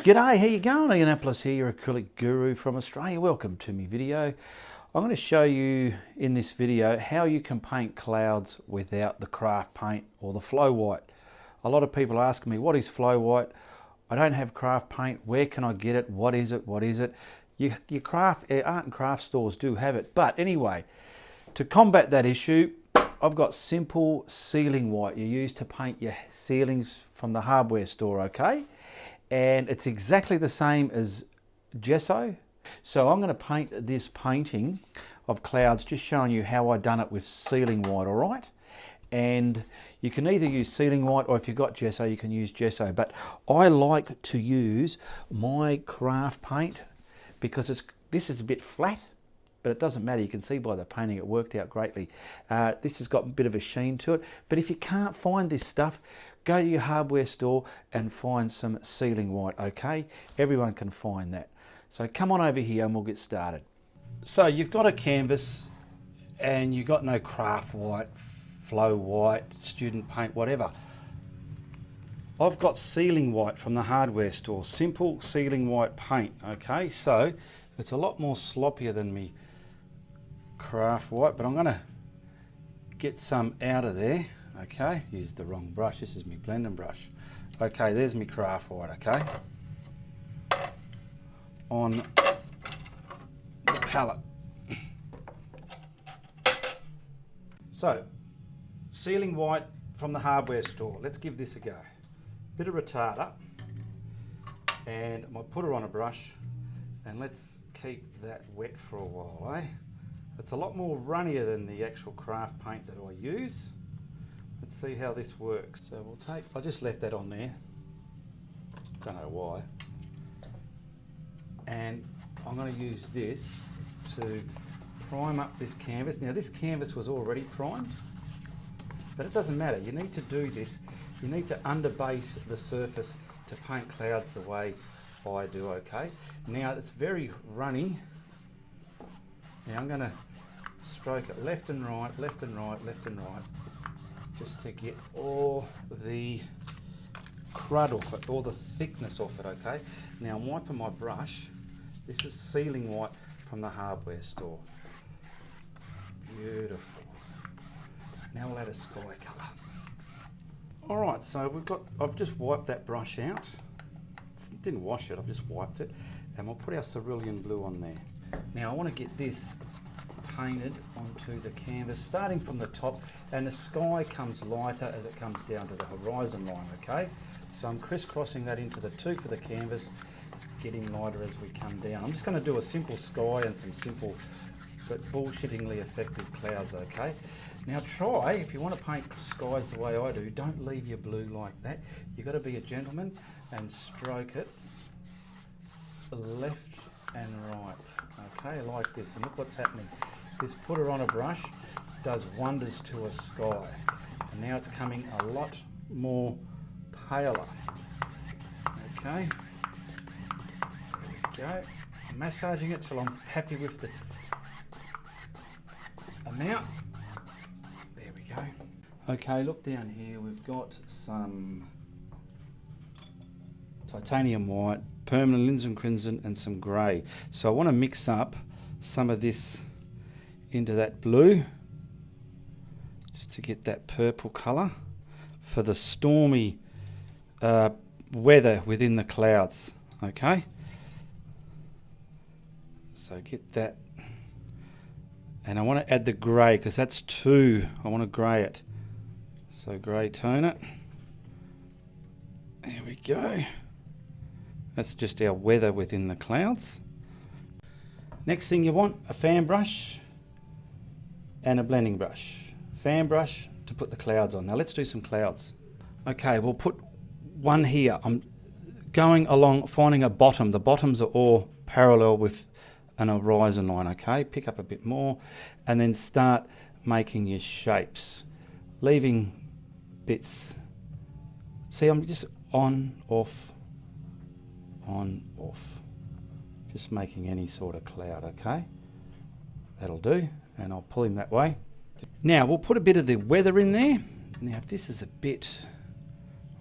G'day, how you going? Ianapolis here, your acrylic guru from Australia. Welcome to my video. I'm going to show you in this video how you can paint clouds without the craft paint or the flow white. A lot of people ask me, what is flow white? I don't have craft paint. Where can I get it? What is it? What is it? Your art and craft stores do have it. But anyway, to combat that issue, I've got simple sealing white you use to paint your ceilings from the hardware store, okay? And it's exactly the same as gesso. So I'm going to paint this painting of clouds, just showing you how I done it with sealing white, all right? And you can either use sealing white, or if you've got gesso, you can use gesso. But I like to use my craft paint because this is a bit flat, but it doesn't matter. You can see by the painting it worked out greatly. This has got a bit of a sheen to it. But if you can't find this stuff, go to your hardware store and find some sealing white, okay? Everyone can find that. So come on over here and we'll get started. So you've got a canvas and you've got no craft white, flow white, student paint, whatever. I've got sealing white from the hardware store, simple sealing white paint, okay? So it's a lot more sloppier than me craft white, but I'm gonna get some out of there. Okay, used the wrong brush. This is my blending brush. Okay, there's my craft white, okay? On the palette. So, sealing white from the hardware store. Let's give this a go. Bit of retarder. And I'll put her on a brush. And let's keep that wet for a while, eh? It's a lot more runnier than the actual craft paint that I use. Let's see how this works. So I just left that on there. Don't know why. And I'm going to use this to prime up this canvas. Now this canvas was already primed, but it doesn't matter. You need to do this. You need to underbase the surface to paint clouds the way I do, okay? Now it's very runny. Now I'm going to stroke it left and right, left and right, left and right, just to get all the crud off it, all the thickness off it, okay? Now I'm wiping my brush. This is sealing white from the hardware store. Beautiful. Now we'll add a sky colour. All right, so I've just wiped that brush out. Didn't wash it, I've just wiped it. And we'll put our cerulean blue on there. Now I want to get this painted onto the canvas, starting from the top, and the sky comes lighter as it comes down to the horizon line, okay? So I'm crisscrossing that into the tooth of the canvas, getting lighter as we come down. I'm just going to do a simple sky and some simple but bullshittingly effective clouds, okay? Now try, if you want to paint skies the way I do, don't leave your blue like that. You've got to be a gentleman and stroke it left and right, okay, like this. And look what's happening. This putter on a brush does wonders to a sky. And now it's coming a lot more paler. Okay, there we go. I'm massaging it till I'm happy with the amount. There we go. Okay, look down here. We've got some titanium white, permanent linseed crimson, and some grey. So I want to mix up some of this into that blue, just to get that purple colour for the stormy weather within the clouds, okay? So get that, and I want to add the grey because that's two. I want to grey it, so grey tone it. There we go. That's just our weather within the clouds. Next thing you want, a fan brush and a blending brush. Fan brush to put the clouds on. Now let's do some clouds. Okay, we'll put one here. I'm going along, finding a bottom. The bottoms are all parallel with an horizon line, okay? Pick up a bit more and then start making your shapes. Leaving bits. See, I'm just on, off, just making any sort of cloud, okay? That'll do, and I'll pull him that way. Now we'll put a bit of the weather in there. Now if this is a bit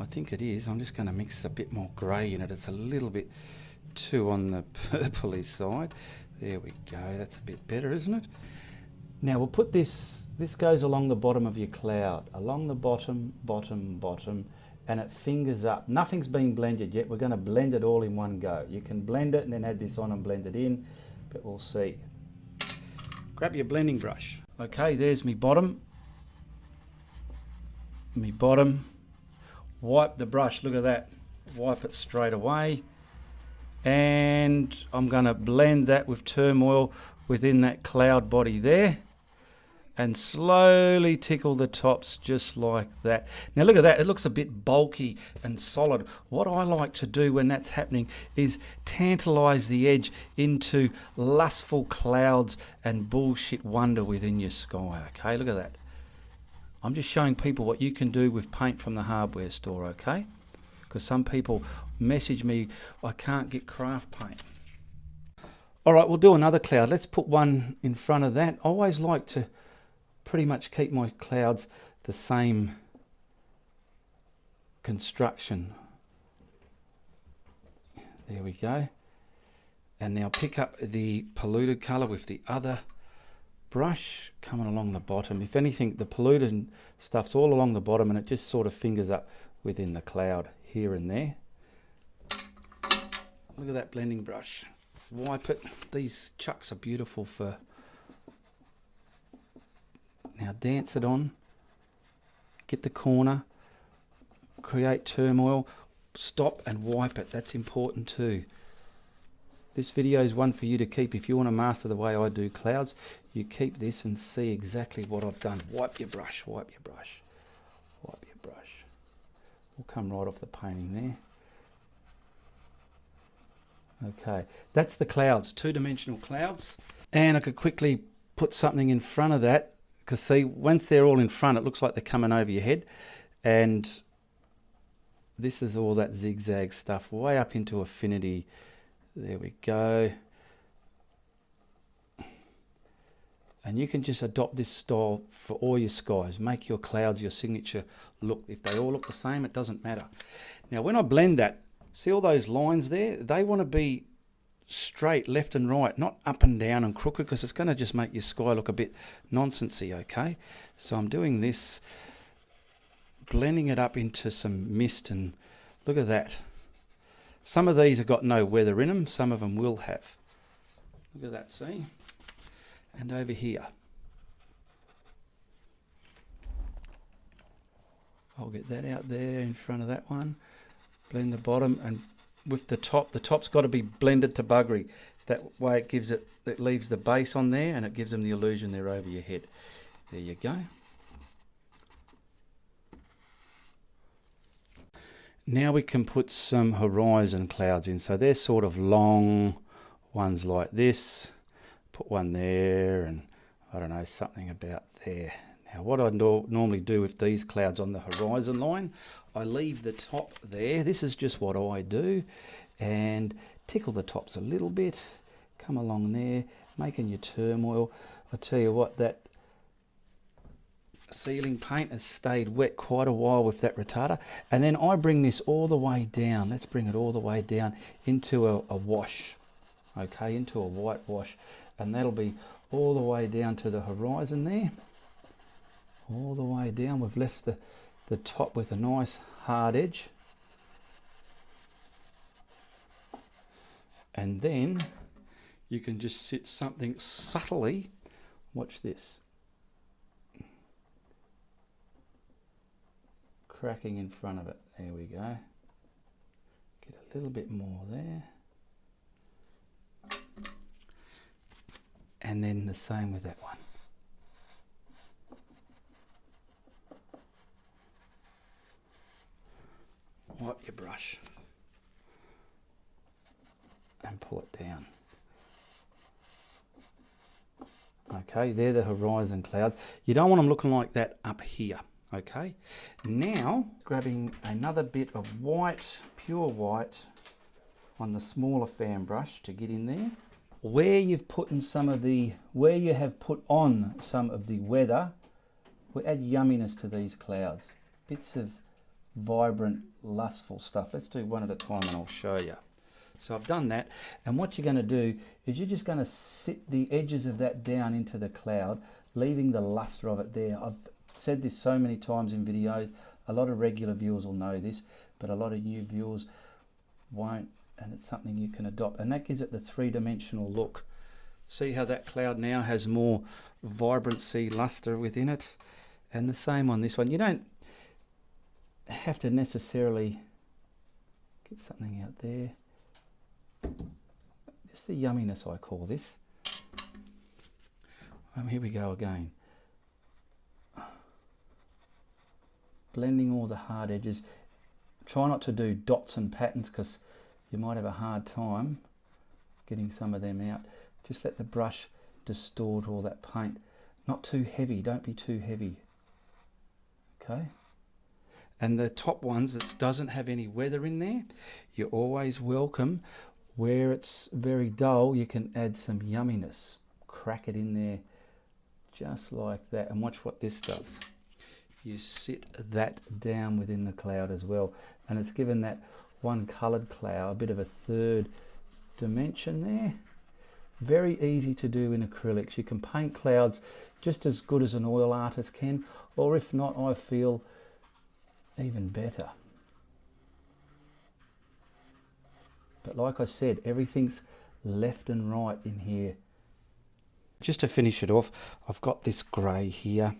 I think it is. I'm just going to mix a bit more grey in it. It's a little bit too on the purpley side. There we go. That's a bit better, isn't it? Now we'll put this goes along the bottom of your cloud, along the bottom, and it fingers up. Nothing's been blended yet. We're going to blend it all in one go. You can blend it and then add this on and blend it in, but we'll see. Grab your blending brush. Okay, there's me bottom. Wipe the brush, look at that. Wipe it straight away. And I'm going to blend that with turmoil within that cloud body there. And slowly tickle the tops just like that. Now look at that, it looks a bit bulky and solid. What I like to do when that's happening is tantalize the edge into lustful clouds and bullshit wonder within your sky. Okay, look at that. I'm just showing people what you can do with paint from the hardware store, okay? Because some people message me, I can't get craft paint. All right, we'll do another cloud. Let's put one in front of that. I always like to pretty much keep my clouds the same construction. There we go. And now pick up the polluted colour with the other brush coming along the bottom. If anything, the polluted stuff's all along the bottom and it just sort of fingers up within the cloud here and there. Look at that blending brush. Wipe it. These chucks are beautiful for... Now dance it on. Get the corner. Create turmoil. Stop and wipe it. That's important too. This video is one for you to keep. If you want to master the way I do clouds, you keep this and see exactly what I've done. Wipe your brush, wipe your brush, wipe your brush. We'll come right off the painting there. Okay, that's the clouds, two-dimensional clouds. And I could quickly put something in front of that, because see, once they're all in front, it looks like they're coming over your head. And this is all that zigzag stuff, way up into affinity. There we go. And you can just adopt this style for all your skies. Make your clouds your signature look. If they all look the same, it doesn't matter. Now when I blend that, see all those lines there? They want to be straight left and right, not up and down and crooked, because it's going to just make your sky look a bit nonsensy, okay? So I'm doing this, blending it up into some mist, and look at that. Some of these have got no weather in them, some of them will have. Look at that, see? And over here. I'll get that out there in front of that one. Blend the bottom, and with the top's got to be blended to buggery. That way it gives it leaves the base on there and it gives them the illusion they're over your head. There you go. Now we can put some horizon clouds in. So they're sort of long ones like this. Put one there, and I don't know, something about there. Now what I normally do with these clouds on the horizon line, I leave the top there. This is just what I do, and tickle the tops a little bit. Come along there, making your turmoil. I tell you what, that ceiling paint has stayed wet quite a while with that retarder. And then I bring this all the way down. Let's bring it all the way down into a wash. Okay, into a white wash. And that'll be all the way down to the horizon there. All the way down. We've left the top with a nice hard edge. And then you can just sit something subtly. Watch this. Cracking in front of it. There we go. Get a little bit more there. And then the same with that one. Wipe your brush and pull it down. Okay, they're the horizon clouds. You don't want them looking like that up here. Okay, now grabbing another bit of white, pure white, on the smaller fan brush to get in there. Where you've put in where you have put on some of the weather, we add yumminess to these clouds. Bits of vibrant, lustful stuff. Let's do one at a time and I'll show you. So I've done that, and what you're going to do is you're just going to sit the edges of that down into the cloud, leaving the luster of it there. I've said this so many times in videos. A lot of regular viewers will know this, but a lot of new viewers won't, and it's something you can adopt, and that gives it the three-dimensional look. See how that cloud now has more vibrancy, luster within it, and the same on this one. You don't have to necessarily get something out there. Just the yumminess, I call this. Here we go again. Blending all the hard edges. Try not to do dots and patterns because you might have a hard time getting some of them out. Just let the brush distort all that paint. Not too heavy, don't be too heavy. Okay. And the top ones that doesn't have any weather in there, you're always welcome. Where it's very dull, you can add some yumminess. Crack it in there just like that, and watch what this does. You sit that down within the cloud as well, and it's given that one coloured cloud a bit of a third dimension there. Very easy to do in acrylics. You can paint clouds just as good as an oil artist can, or if not, I feel even better. But like I said, everything's left and right in here. Just to finish it off, I've got this grey here,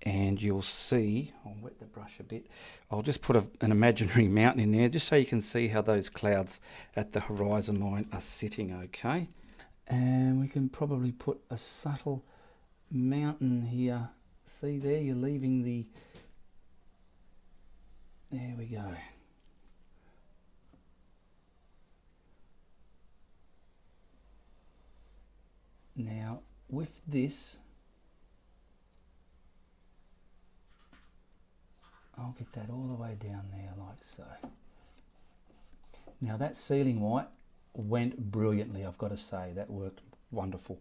and you'll see, I'll wet the brush a bit, I'll just put an imaginary mountain in there just so you can see how those clouds at the horizon line are sitting, okay? And we can probably put a subtle mountain here. See there, you're leaving the, there we go. Now with this, I'll get that all the way down there like so. Now that ceiling white went brilliantly, I've got to say. That worked wonderful.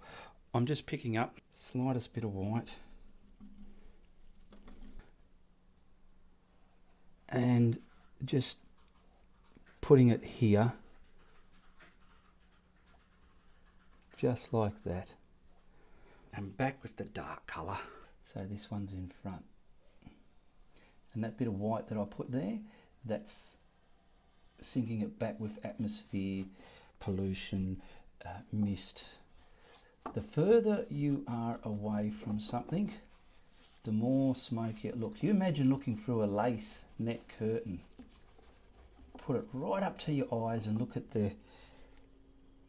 I'm just picking up slightest bit of white and just putting it here, just like that, and back with the dark colour. So this one's in front, and that bit of white that I put there, that's sinking it back with atmosphere, pollution, mist. The further you are away from something, the more smoky it looks. You imagine looking through a lace net curtain. Put it right up to your eyes and look at the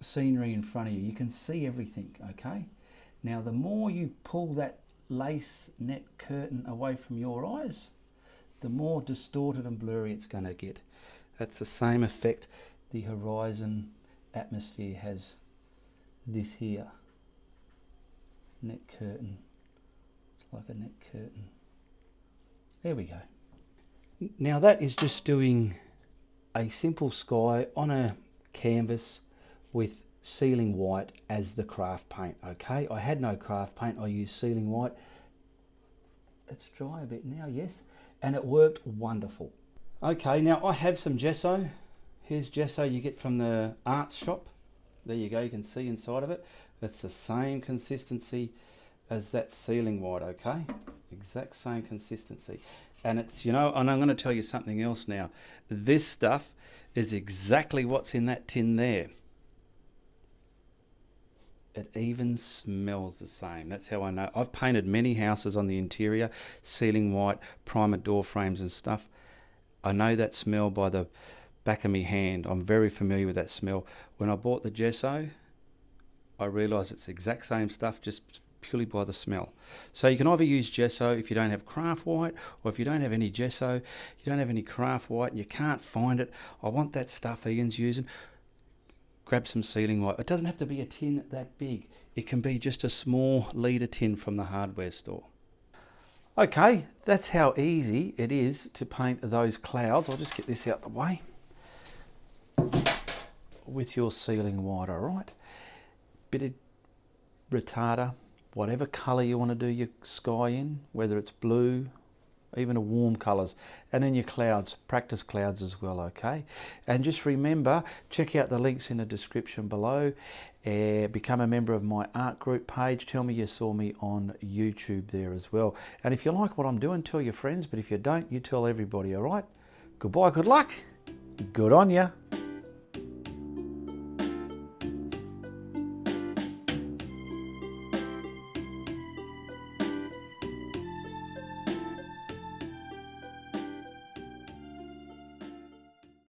scenery in front of you. You can see everything, okay? Now the more you pull that lace net curtain away from your eyes, the more distorted and blurry it's going to get. That's the same effect the horizon atmosphere has. This here, net curtain, it's like a net curtain. There we go. Now that is just doing a simple sky on a canvas with ceiling white as the craft paint, okay? I had no craft paint, I used ceiling white. It's dry a bit now, yes, and it worked wonderful. Okay, now I have some gesso. Here's gesso you get from the arts shop. There you go, you can see inside of it. It's the same consistency as that ceiling white, okay? Exact same consistency. And it's, you know, and I'm going to tell you something else now. This stuff is exactly what's in that tin there. It even smells the same. That's how I know. I've painted many houses on the interior, ceiling white, primer door frames and stuff. I know that smell by the back of my hand. I'm very familiar with that smell. When I bought the gesso, I realised it's the exact same stuff, just purely by the smell. So you can either use gesso if you don't have craft white, or if you don't have any gesso, you don't have any craft white and you can't find it, I want that stuff Ian's using, grab some ceiling white. It doesn't have to be a tin that big. It can be just a small litre tin from the hardware store. Okay, that's how easy it is to paint those clouds. I'll just get this out the way. With your ceiling white, all right? Bit of retarder, whatever colour you want to do your sky in, whether it's blue, even the warm colours. And then your clouds, practice clouds as well, okay? And just remember, check out the links in the description below. Become a member of my art group page. Tell me you saw me on YouTube there as well. And if you like what I'm doing, tell your friends. But if you don't, you tell everybody, all right? Goodbye, good luck. Good on ya.